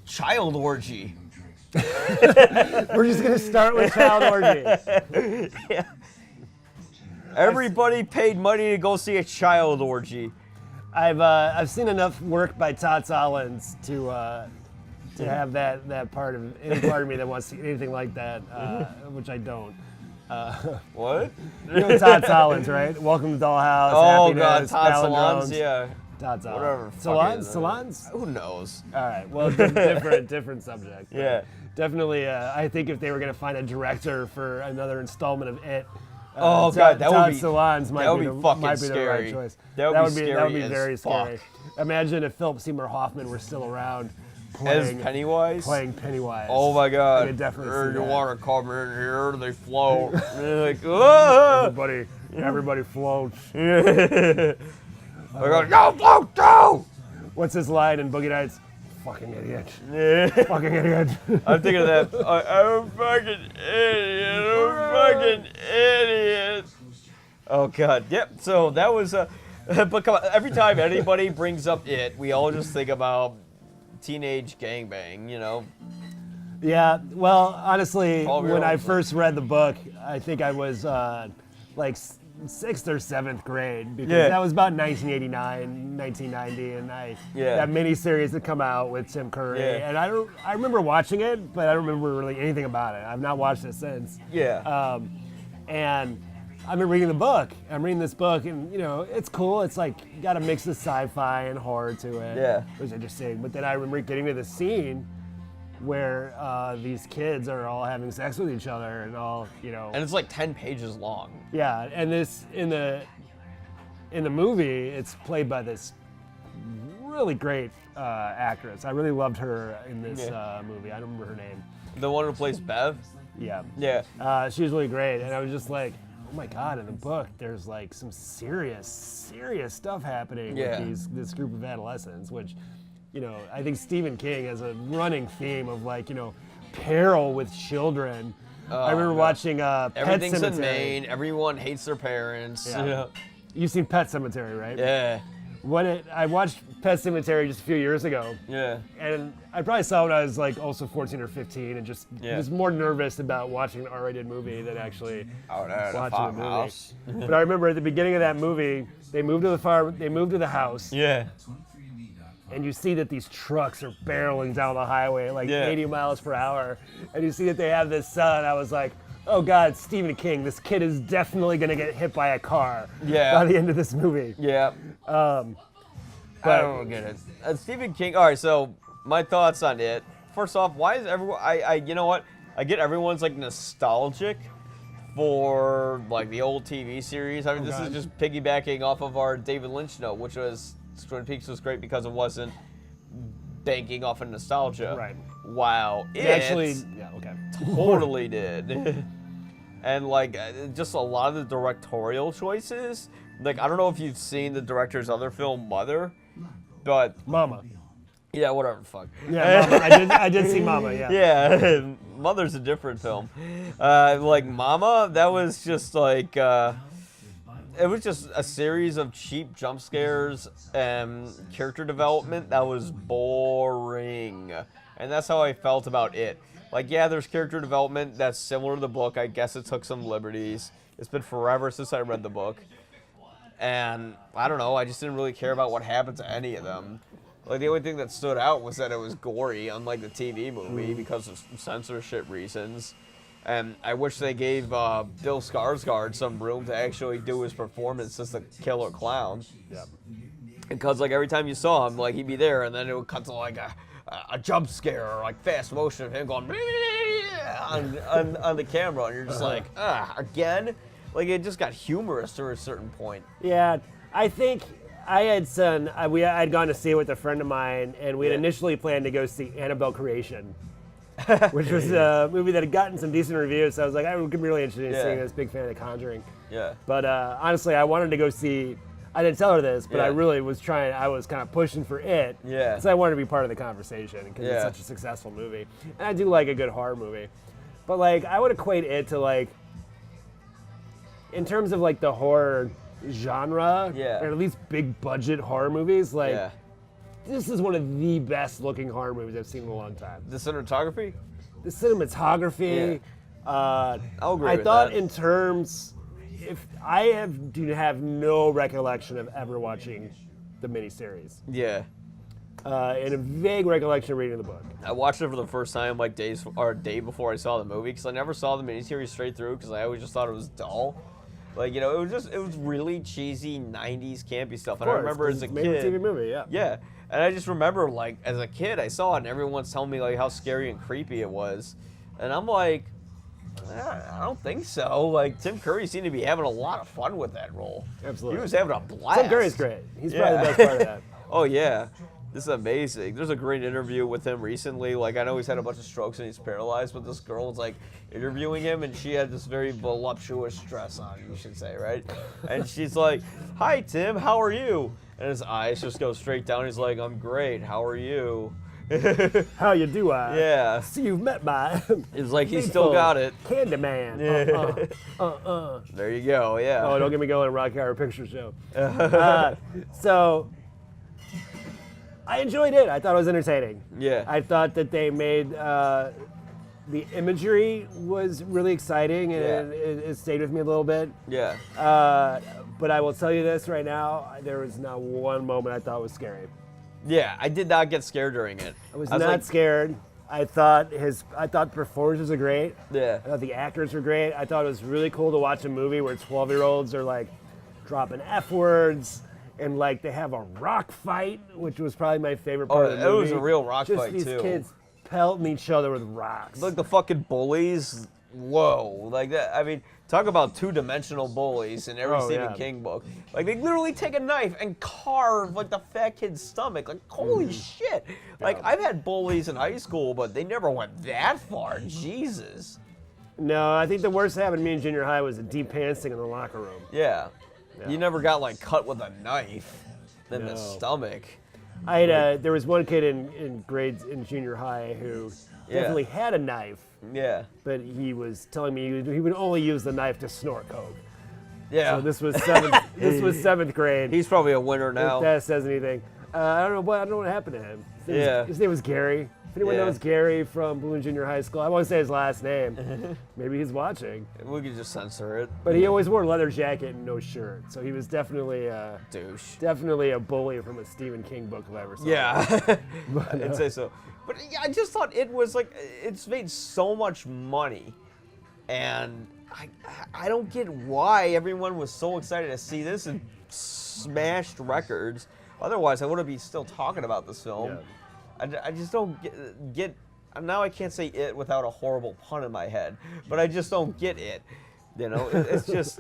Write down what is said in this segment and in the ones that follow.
child orgy. We're just gonna start with child orgies. Yeah. Everybody paid money to go see a child orgy. I've seen enough work by Todd Solondz to have that part of any part of me that wants to see anything like that, which I don't. What? You know Todd Solondz, right? Welcome to Dollhouse. Oh Happiness, God, Todd Palindromes. Solondz, yeah. Todd Solondz. Whatever. Solondz? Who knows? All right. Well, different subject. Yeah. Definitely. I think if they were gonna find a director for another installment of It. Oh God, that would be Solondz might be fucking the scary. right choice. That would be very scary. Fuck. Imagine if Philip Seymour Hoffman were still around As Pennywise? Playing Pennywise. Oh my God. I could definitely see You that. want to come in here? They float. They're like, ah! Everybody floats. I go, no, float too! What's his line in Boogie Nights? Fucking idiot. Yeah. Fucking idiot. I'm thinking of that. I'm a fucking idiot. I'm a fucking idiot. Oh God. Yep. So that was but come on. Every time anybody brings up It, we all just think about teenage gangbang. You know. Yeah. Well, honestly, when I olds. first read the book, I think I was like 6th or 7th grade because that was about 1989, 1990, and that miniseries had come out with Tim Curry, and I remember watching it, but I don't remember really anything about it. I've not watched it since. Yeah. And I've been reading the book. I'm reading this book, and it's cool. It's like got a mix of sci-fi and horror to it. Yeah. It was interesting. But then I remember getting to the scene where these kids are all having sex with each other and all, And it's like 10 pages long. Yeah, and this in the movie, it's played by this really great actress. I really loved her in this movie. I don't remember her name. The one who plays Bev? Yeah. Yeah. She was really great, and I was just like, oh my God, in the book, there's like some serious stuff happening with this group of adolescents, which, I think Stephen King has a running theme of like, peril with children. I remember watching Pet Everything's Sematary. in Maine. Everyone hates their parents. Yeah. You've seen Pet Sematary, right? Yeah. I watched Pet Sematary just a few years ago. Yeah. And I probably saw it when I was like also 14 or 15 and just was more nervous about watching an R-rated movie than actually watching a movie. House. But I remember at the beginning of that movie, they moved to the farm, they moved to the house. Yeah. And you see that these trucks are barreling down the highway at like 80 miles per hour. And you see that they have this son. I was like, oh God, Stephen King, this kid is definitely going to get hit by a car by the end of this movie. Yeah. But I don't get it. Stephen King, all right, so my thoughts on it. First off, why is everyone, you know what? I get everyone's like nostalgic for like the old TV series. I mean, this is just piggybacking off of our David Lynch note, which was Twin Peaks was great because it wasn't banking off of nostalgia. Right. Wow. Totally did. And like just a lot of the directorial choices. Like I don't know if you've seen the director's other film, Mother, but Mama. Yeah, whatever the fuck. Yeah, Mama. I did see Mama, yeah. Yeah, Mother's a different film. Like Mama, that was just like it was just a series of cheap jump scares and character development that was boring. And that's how I felt about it. Like, yeah, there's character development that's similar to the book. I guess it took some liberties. It's been forever since I read the book. And I don't know, I just didn't really care about what happened to any of them. Like, the only thing that stood out was that it was gory, unlike the TV movie, because of censorship reasons. And I wish they gave Bill Skarsgård some room to actually do his performance as the killer clown. Yeah. Because, like, every time you saw him, like, he'd be there, and then it would cut to, like, a jump scare or, like, fast motion of him going on the camera. And you're just like, again? Like, it just got humorous to a certain point. Yeah, I think I had I'd gone to see it with a friend of mine, and we had initially planned to go see Annabelle Creation. Which was a movie that had gotten some decent reviews, so I was like, I would be really interested in seeing this. Big fan of The Conjuring. Yeah. But honestly, I wanted to go see. I didn't tell her this, but I really was trying. I was kind of pushing for it. Yeah. So I wanted to be part of the conversation because it's such a successful movie, and I do like a good horror movie. But like, I would equate it to like, in terms of like the horror genre, or at least big budget horror movies, like. this is one of the best looking horror movies I've seen in a long time. The cinematography? The cinematography. I'll agree I with thought that. in terms, if I do have no recollection of ever watching the miniseries. Yeah. And a vague recollection of reading the book. I watched it for the first time like a day before I saw the movie because I never saw the miniseries straight through because I always just thought it was dull. Like, you know, it was really cheesy 90s campy stuff. And I remember as a made a kid. TV movie, yeah. Yeah. And I just remember, like, as a kid, I saw it and everyone's telling me, like, how scary and creepy it was. And I'm like, I don't think so. Like, Tim Curry seemed to be having a lot of fun with that role. Absolutely. He was having a blast. Tim Curry's great. He's probably the best part of that. Oh, yeah. This is amazing. There's a great interview with him recently. Like, I know he's had a bunch of strokes and he's paralyzed, but this girl was, like, interviewing him, and she had this very voluptuous dress on, you should say, right? And she's like, "Hi, Tim, how are you?" And his eyes just go straight down. He's like, "I'm great. How are you?" How you do, I? Yeah. See, you've met my... It's like he still got it. Candyman. There you go, yeah. Oh, don't get me going, Rocky Horror Picture Show. So, I enjoyed it. I thought it was entertaining. Yeah. I thought that they made the imagery was really exciting, and it stayed with me a little bit. Yeah. But I will tell you this right now: there was not one moment I thought was scary. Yeah, I did not get scared during it. I was not scared. I thought the performances are great. Yeah. I thought the actors were great. I thought it was really cool to watch a movie where 12-year-olds are like dropping F words. And like they have a rock fight, which was probably my favorite part of the movie. It was a real rock fight Just too. these kids pelting each other with rocks. Like the fucking bullies. Whoa. Like that. I mean, talk about two-dimensional bullies in every Stephen King book. Like they literally take a knife and carve like the fat kid's stomach. Like holy shit. Like I've had bullies in high school, but they never went that far. Jesus. No, I think the worst that happened to me in junior high was a deep pantsing in the locker room. Yeah. You never got like cut with a knife in the No. stomach. I had there was one kid in junior high who definitely had a knife, Yeah. but he was telling me he would only use the knife to snort coke. Yeah. So this was seventh grade. He's probably a winner now. If that says anything. I don't know what happened to him. His name was Gary. If anyone knows Gary from Boone Junior High School, I won't say his last name. Maybe he's watching. We could just censor it. But he always wore a leather jacket and no shirt, so he was definitely Douche. definitely a bully from a Stephen King book if I ever saw it. Yeah. I'd say so. But yeah, I just thought it was like, it's made so much money. And I don't get why everyone was so excited to see this and smashed records. Otherwise, I wouldn't be still talking about this film. Yeah. I just don't get. Now I can't say it without a horrible pun in my head, but I just don't get it. You know, it's just.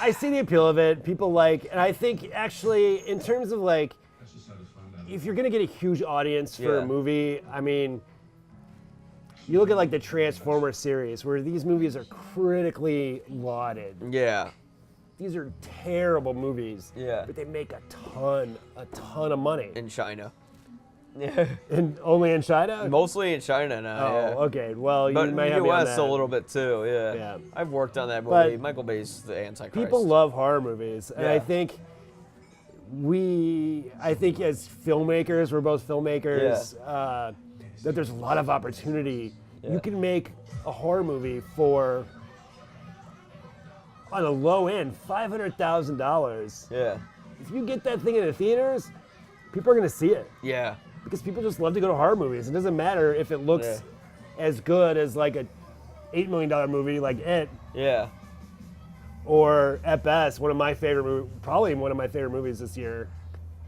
I see the appeal of it. People like, and I think actually, in terms of like, if you're gonna get a huge audience for a movie, I mean, you look at like the Transformers series, where these movies are critically lauded. Yeah. These are terrible movies. Yeah. But they make a ton of money. In China. And only in China? Mostly in China now. Oh, yeah. okay. Well, you But in might the have me on U.S. that. a little bit too. Yeah. Yeah. I've worked on that But movie. Michael Bay's the Antichrist. People love horror movies, and Yeah. I think as filmmakers, we're both filmmakers, that there's a lot of opportunity. Yeah. You can make a horror movie for, on a low end, $500,000. Yeah. If you get that thing in the theaters, people are going to see it. Yeah. Because people just love to go to horror movies. It doesn't matter if it looks as good as like a $8 million movie like It, Yeah. or at best, probably one of my favorite movies this year,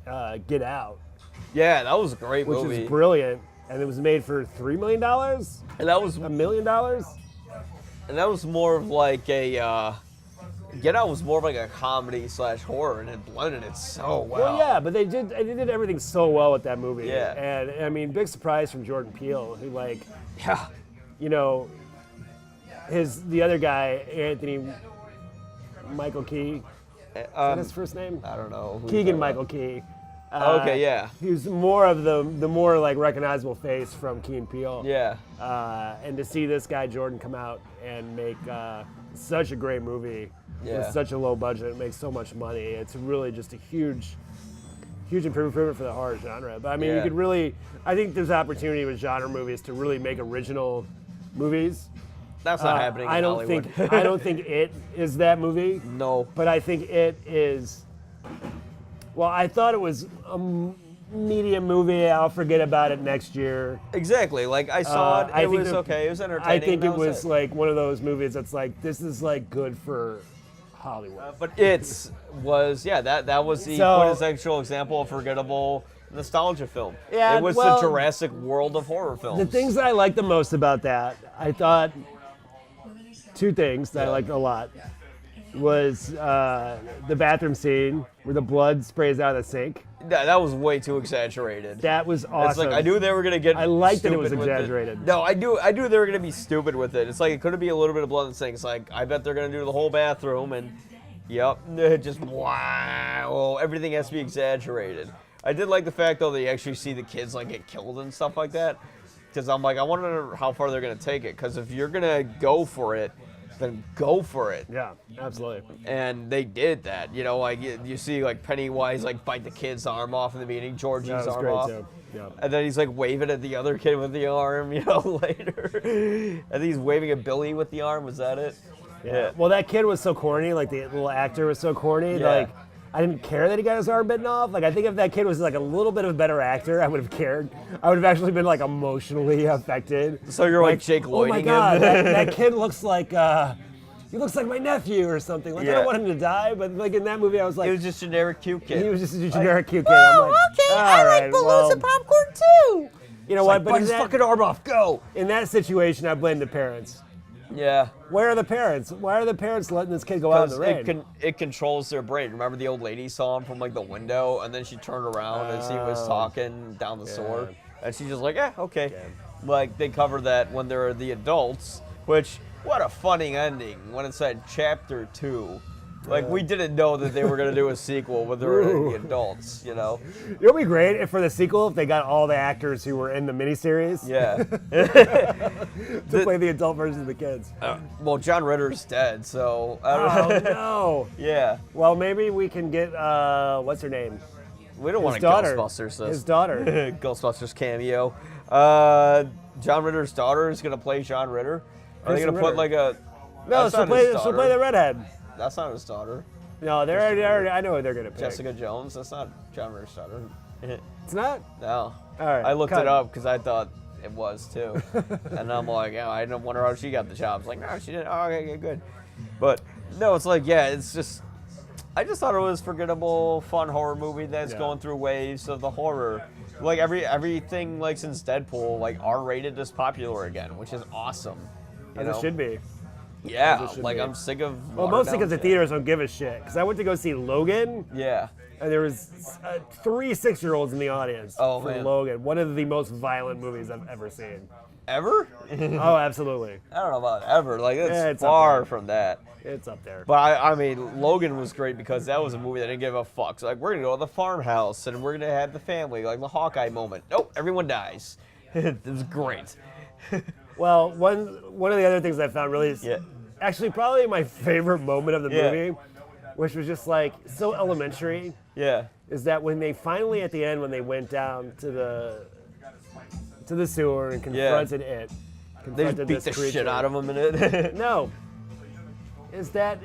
Get Out, Yeah, that was a great which movie. is brilliant. And it was made for $3 million? And that was $1 million? more of like a Get Out was more of like a comedy / horror, and it blended it so well. Well, yeah, but they did everything so well with that movie. Yeah. And I mean, big surprise from Jordan Peele, who Yeah. you know, the other guy, Anthony Michael Key, is that his first name? I don't know. Keegan Michael Key. Okay, yeah. He's more of the more like recognizable face from Key and Peele. Yeah. And to see this guy Jordan come out and make such a great movie with such a low budget, and make so much money, it's really just a huge huge improvement for the horror genre. But I mean, you could really, I think there's opportunity with genre movies to really make original movies. That's not happening in Hollywood. I don't think It is that movie. No. But I think It is. Well, I thought it was a medium movie. I'll forget about it next year. Exactly. Like I saw it. It was okay. It was entertaining. I think it was like one of those movies that's like, this is like good for Hollywood. But that was the quintessential example of forgettable nostalgia film. Yeah, it was the Jurassic World of horror films. The things that I liked the most about that, I thought two things that I liked a lot was the bathroom scene where the blood sprays out of the sink. That was way too exaggerated. That was awesome. It's like I knew they were gonna get. I liked that it was stupid with exaggerated. No, I knew they were gonna be stupid with it. It's like it could be a little bit of blood in the sink. It's like I bet they're gonna do the whole bathroom and, just wow, everything has to be exaggerated. I did like the fact though that you actually see the kids like get killed and stuff like that, because I'm like I wonder how far they're gonna take it. Because if you're gonna go for it, then go for it. Yeah, absolutely. And they did that. Like you see like Pennywise like bite the kid's arm off in the beginning, Georgie's arm off. Too. Yeah. And then he's like waving at the other kid with the arm, later. And he's waving at Billy with the arm. Was that it? Yeah. Well, that kid was so corny. Like the little actor was so corny. Yeah. Like I didn't care that he got his arm bitten off. Like I think if that kid was like a little bit of a better actor, I would have cared. I would have actually been like emotionally affected. So you're like Jake Lloyding oh my God, that kid looks like he looks like my nephew or something. Like I don't want him to die, but like in that movie, I was like, he was just a generic cute kid. He was just a generic cute kid. I'm like, okay, I like balloons and popcorn too. You know what? But his fucking arm off. Go. In that situation, I blame the parents. Yeah. Where are the parents? Why are the parents letting this kid go out in the rain? It controls their brain. Remember the old lady saw him from like the window, and then she turned around and he was talking down the sewer, and she's just like, okay. Yeah. Like they cover that when they're the adults, which what a funny ending when it said Chapter 2. Like we didn't know that they were gonna do a sequel when they were the adults, It would be great if for the sequel if they got all the actors who were in the miniseries. Yeah. to play the adult versions of the kids. Well, John Ritter's dead, so. Oh no. Yeah. Well, maybe we can get what's her name? We don't want a Ghostbusters. His daughter. Ghostbusters cameo. John Ritter's daughter is gonna play John Ritter. Are they gonna put like a? No, she'll play the redhead. That's not his daughter. No, they're already. I know who they're gonna pick. Jessica Jones. That's not John Ritter's daughter. It's not. No. All right. I looked it up because I thought it was too, and I'm like, I don't wonder how she got the job. It's like, no, she didn't. Oh, okay, good. But no, it's like, it's just. I just thought it was forgettable, fun horror movie that's going through waves of the horror. Like everything, like since Deadpool, like R-rated is popular again, which is awesome. As it should be. Yeah, like I'm sick of. Well, mostly because the theaters don't give a shit. Because I went to go see Logan. Yeah. And there was 3 6-year-olds in the audience for Logan. One of the most violent movies I've ever seen. Ever? Oh, absolutely. I don't know about ever. Like it's far from that. It's up there. But I mean, Logan was great because that was a movie that didn't give a fuck. So like, we're gonna go to the farmhouse and we're gonna have the family, like the Hawkeye moment. Nope, everyone dies. It was great. Well, one of the other things I found really actually probably my favorite moment of the movie, which was just like so elementary. Yeah. Is that when they finally at the end when they went down to the sewer and confronted it. They just beat the shit out of him in it. No. Is that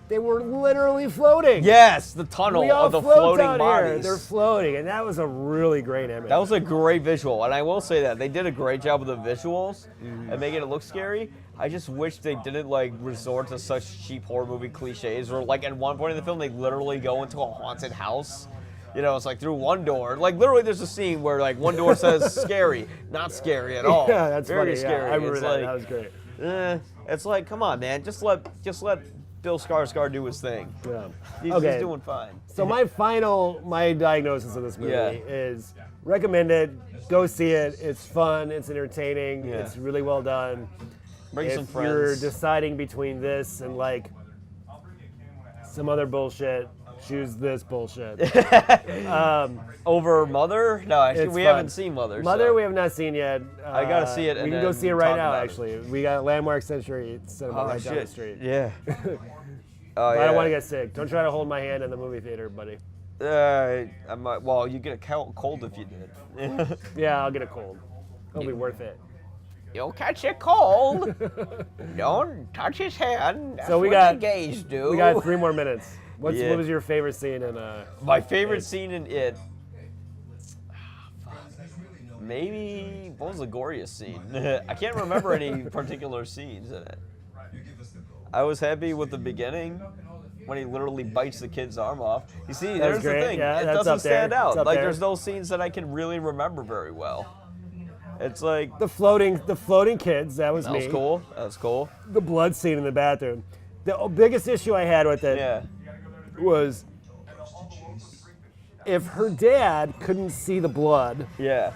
they were literally floating. Yes, the tunnel of the floating bodies. They're floating, and that was a really great image. That was a great visual, and I will say that they did a great job with the visuals and making it look scary. I just wish they didn't like resort to such cheap horror movie cliches where like at one point in the film they literally go into a haunted house. It's like through one door. Like literally there's a scene where like one door says scary, not scary at all. Yeah, that's very funny. scary. Yeah, I remember it's that. Like, that was great. It's like, come on, man, just let Bill Skarsgård do his thing. Yeah. He's doing fine. So my diagnosis of this movie is recommend it. Go see it. It's fun. It's entertaining. Yeah. It's really well done. Bring some friends. If you're deciding between this and like some other bullshit, choose this bullshit. Over Mother? No, actually, we haven't seen Mother. Mother, we have not seen yet. I gotta see it. We can go see it right now. Actually, we got Landmark Century Cinema right down the street. Yeah. Oh, But yeah. I don't want to get sick. Don't try to hold my hand in the movie theater, buddy. I might, well, you get a cold if you did. Yeah, I'll get a cold. It'll be worth it. You'll catch a cold. Don't touch his hand. That's So we what got the gays do. We got 3 more minutes. What Yeah. was your favorite scene in? My favorite scene in it. Maybe what was the goriest scene? I can't remember any particular scenes in it. I was happy with the beginning when he literally bites the kid's arm off. You see, there's the great. thing. Yeah, it that's doesn't up there. stand out. It's up Like there. there's no scenes that I can really remember very well. It's like the floating kids. That was that me. was cool. That was cool. The blood scene in the bathroom. The biggest issue I had with it Yeah. was if her dad couldn't see the blood, Yeah.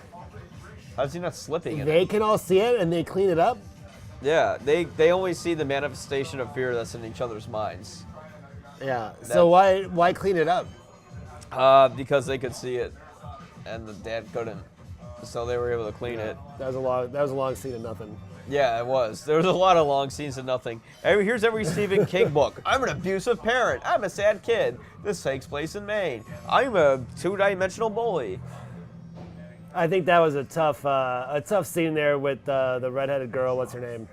How's he not slipping in it? they can all see it and they clean it up. Yeah, they only see the manifestation of fear that's in each other's minds. Yeah. So why clean it up? Because they could see it, and the dad couldn't, so they were able to clean it. That was a long scene of nothing. Yeah, it was. There was a lot of long scenes of nothing. Here's every Stephen King book. I'm an abusive parent. I'm a sad kid. This takes place in Maine. I'm a 2-dimensional bully. I think that was a tough scene there with the redheaded girl. What's her name?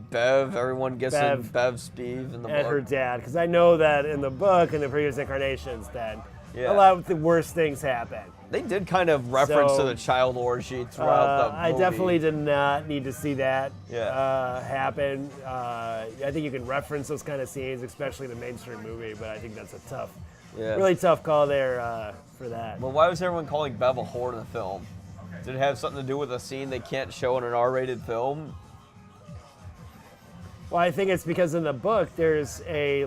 Bev. Everyone guessing Bev. Bev's Beeve in the And book. her dad, because I know that in the book and the previous incarnations that Yeah. a lot of the worst things happen. They did kind of reference So, to the child orgy throughout the movie. I definitely did not need to see that Yeah. happen. I think you can reference those kind of scenes, especially in a mainstream movie, but I think that's a really tough call there for that. Well, why was everyone calling Bev a whore in the film? Did it have something to do with a scene they can't show in an R-rated film? Well, I think it's because in the book there's a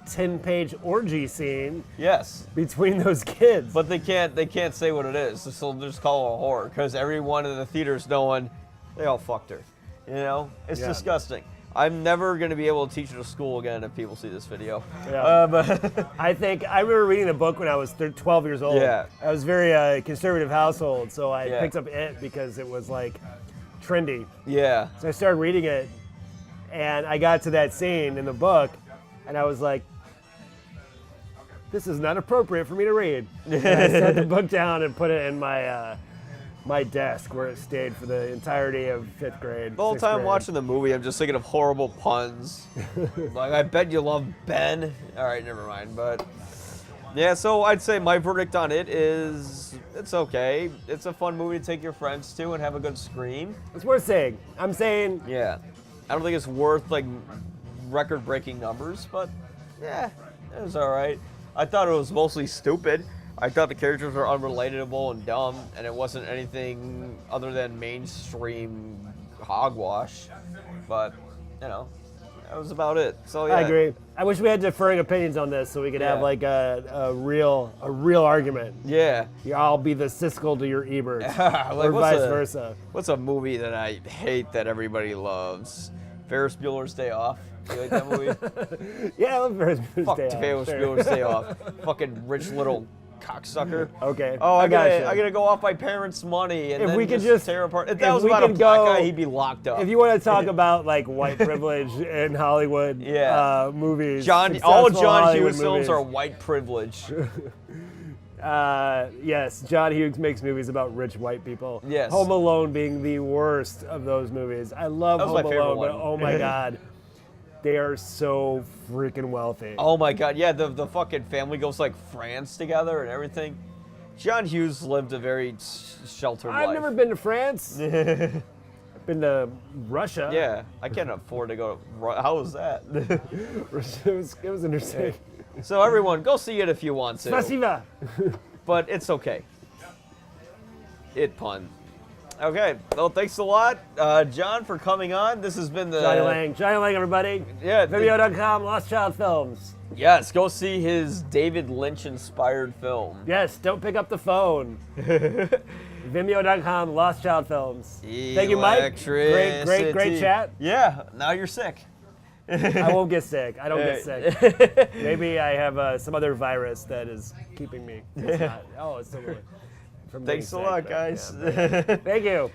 10-page orgy scene Yes, between those kids. but they can't say what it is, so they'll just call her a whore because everyone in the theater's knowing they all fucked her. You know, it's Yeah. disgusting. I'm never gonna be able to teach it at school again if people see this video. Yeah. But I remember reading the book when I was 12 years old. Yeah. I was very conservative household, so I Yeah. picked up it because it was trendy. yeah, So I started reading it, and I got to that scene in the book, and I was like, this is not appropriate for me to read. And I set the book down and put it in my desk where it stayed for the entirety of 5th grade. the whole 6th time grade. watching the movie, I'm just thinking of horrible puns. Like, I bet you love Ben. All right, never mind. But yeah, so I'd say my verdict on it is it's okay. It's a fun movie to take your friends to and have a good scream. It's worth saying. I'm saying Yeah, I don't think it's worth record-breaking numbers, but yeah, it was all right. I thought it was mostly stupid. I thought the characters were unrelatable and dumb, and it wasn't anything other than mainstream hogwash. But that was about it. So yeah, I agree. I wish we had differing opinions on this so we could have a real argument. Yeah. I'll be the Siskel to your Ebert, or what's vice versa. What's a movie that I hate that everybody loves? Ferris Bueller's Day Off. You like that movie? Yeah, I love Ferris Bueller's Fuck Day Off. Ferris Bueller's Day Off. Fucking rich little cocksucker. Okay. Oh, I gotcha. gotta go off my parents' money and If then we could just tear apart. If if that was we about a could black go- guy, he'd be locked up. If you want to talk about white privilege in Hollywood Yeah. movies, all successful John Hollywood Hughes films movies, are white privilege. yes, John Hughes makes movies about rich white people. Yes. Home Alone being the worst of those movies. I love That was my Home favorite Alone, but one. oh my god, they are so freaking wealthy. Oh my god, yeah, the fucking family goes France together and everything. John Hughes lived a very sheltered life. I've never been to France. I've been to Russia. Yeah, I can't afford to go to How was that? it was interesting. So everyone, go see it if you want to. Spasiba. But it's okay. It pun. Okay, well, thanks a lot, John, for coming on. This has been the... Johnny Lang, everybody. Yeah. Vimeo.com, Lost Child Films. Yes, go see his David Lynch-inspired film. Yes, don't pick up the phone. Vimeo.com, Lost Child Films. Thank you, Mike. Great chat. Yeah, now you're sick. I won't get sick. I don't get sick. Maybe I have some other virus that is keeping me. It's not. Oh, it's totally. Thanks a lot, guys. Thank you.